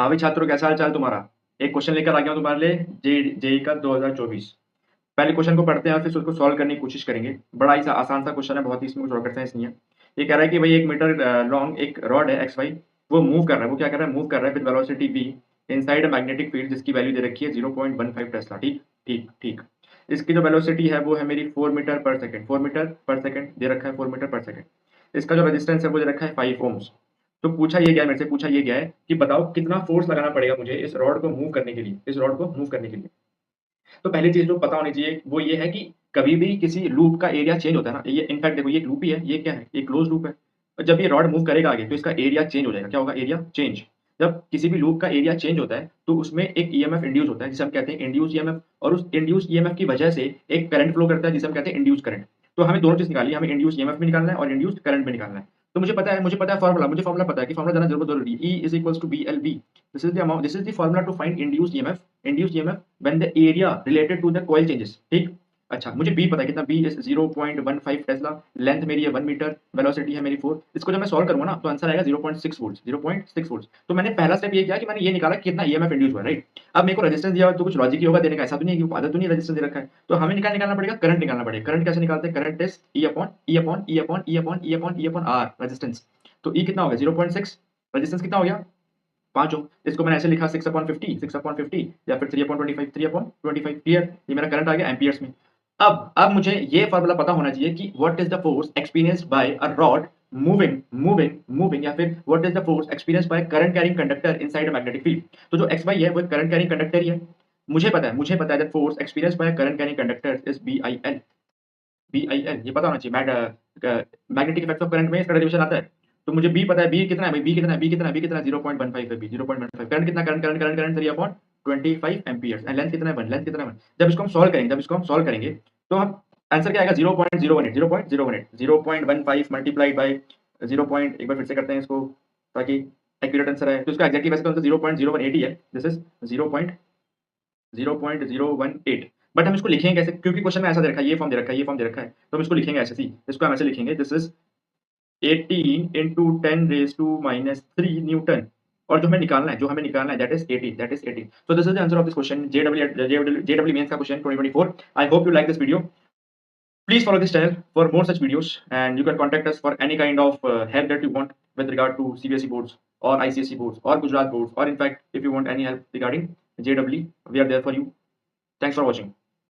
हाँ भाई छात्रों, कैसा हाल चाल तुम्हारा? एक क्वेश्चन लेकर आ गया हूँ तुम्हारे लिए, जेई का 2024। पहले क्वेश्चन को पढ़ते हैं और फिर उसको सॉल्व करने की कोशिश करेंगे। बड़ा ही आसान सा क्वेश्चन है, बहुत ही, इसमें कुछ रॉकेट साइंस नहीं है। ये कह रहा है कि भाई 1 मीटर लॉन्ग एक रॉड है एक्स वाई, वो मूव कर रहा है। वो क्या कर रहा है? मूव कर रहा है with velocity V inside a magnetic field जिसकी वैल्यू दे रखी है 0.15 टेस्ला। ठीक ठीक ठीक। इसकी जो वेलोसिटी है वो है मेरी 4 मीटर पर सेकंड। 4 मीटर पर सेकंड दे रखा है, 4 मीटर पर सेकंड। इसका जो रेजिस्टेंस है वो दे रखा है 5 ओम्स। तो पूछा ये गया है, मेरे से पूछा ये गया है कि बताओ कितना फोर्स लगाना पड़ेगा मुझे इस रॉड को मूव करने के लिए, इस रॉड को मूव करने के लिए। तो पहली चीज जो पता होनी चाहिए वो ये है कि कभी भी किसी लूप का एरिया चेंज होता है ना, ये इनफैक्ट देखो, ये एक लूप ही है। ये क्या है? ये क्लोज लूप है। और जब ये रॉड मूव करेगा आगे तो इसका एरिया चेंज हो जाएगा। क्या होगा? Area change. जब किसी भी लूप का एरिया चेंज होता है तो उसमें एक ईएमएफ इंड्यूस होता है जिसे हम कहते हैं इंड्यूस ईएमएफ, और उस इंड्यूस ईएमएफ की वजह से एक करंट फ्लो करता है जिसे हम कहते हैं इंड्यूस करंट। तो हमें दोनों चीज निकालनी है, हमें इंड्यूस ईएमएफ भी निकालना है और इंड्यूस करंट भी निकालना है। तो मुझे पता है फॉर्मूला, मुझे फॉर्मूला पता है कि फॉर्मूला जानना जरूरी है। E is equals to BLV. This is the formula to find induced EMF. Induced EMF when the area related to the coil changes. ठीक। अच्छा, मुझे बी पता है कितना। B is 0.15 Tesla. लेंथ मेरी है 1 मीटर, वेलोसिटी है मेरी 4। इसको जब मैं सॉल्व करूंगा ना तो आंसर आएगा 0.6 वोल्ट। 0.6 वोल्ट। तो मैंने पहला स्टेप ये किया कि मैंने ये निकाला कि कितना ईएमएफ इंड्यूस हुआ, राइट। अब मेरे को रेजिस्टेंस दिया हुआ तो कुछ लॉजिक ही होगा देने का, ऐसा तो नहीं है कि आदत तो नहीं रेजिस्टेंस दे रखा है। तो हमें निकालना पड़ेगा करंट, निकालना पड़ेगा करंट। कैसे निकालते हैं? Current is E upon E upon E upon E upon E upon E upon R, resistance. तो ई कितना हो गया? 0.6। रेजिस्टेंस कितना हो गया? 5 ओम। इसको मैंने ऐसे लिखा 6/50 या फिर 3/25। क्लियर? ये मेरा करंट आ गया एम्पियर्स में। अब मुझे ये फार्मूला पता होना चाहिए कि what is the force experienced bye a rod moving moving moving, या फिर what is the force experienced by current carrying conductor inside a magnetic field. तो जो एक्स वाई है वो करंट कैरिंग कंडक्टर ही है। मुझे पता है that force experienced by current carrying conductor is BIL। BIL ये पता होना चाहिए। मैग्नेटिक इफेक्ट ऑफ करंट में इसका डेरिवेशन आता है। तो मुझे बी पता है। बी कितना है भाई? बी कितना है? बी कितना है? बी कितना है? 0.15 है। बी 0.15। करंट कितना? Current 3/25 amperes. एंड लेंथ कितना है? 1। लेंथ कितना है? 1। जब इसको हम सॉल्व करेंगे तो हम आंसर क्या आएगा? 0.018। 0.018 0.15 मल्टीप्लाइड बाय 0 पॉइंट, एक बार फिर से करते हैं इसको ताकि एक्यूरेट आंसर आए। तो इसका एग्जैक्टली वैसे तो आंसर 0.018 ही है। This is 0.018। बट हम इसको लिखेंगे कैसे? क्योंकि क्वेश्चन में ऐसा दे रखा है, ये फॉर्म दे रखा है, ये फॉर्म दे रखा है। तो हम इसको लिखेंगे ऐसे। सी इसको हम ऐसे लिखेंगे, दिस इज 18 into 10⁻³ न्यूटन। और जो हमें निकालना है, that is 80, that is 80। So this is the answer of this question, JW mains का question 2024। I hope you like this video. Please follow this channel for more such videos, and you can contact us for any kind of help that you want with regard to CBSE boards or ICSE boards or Gujarat boards, or in fact if you want any help regarding JEE, we are there for you. Thanks for watching.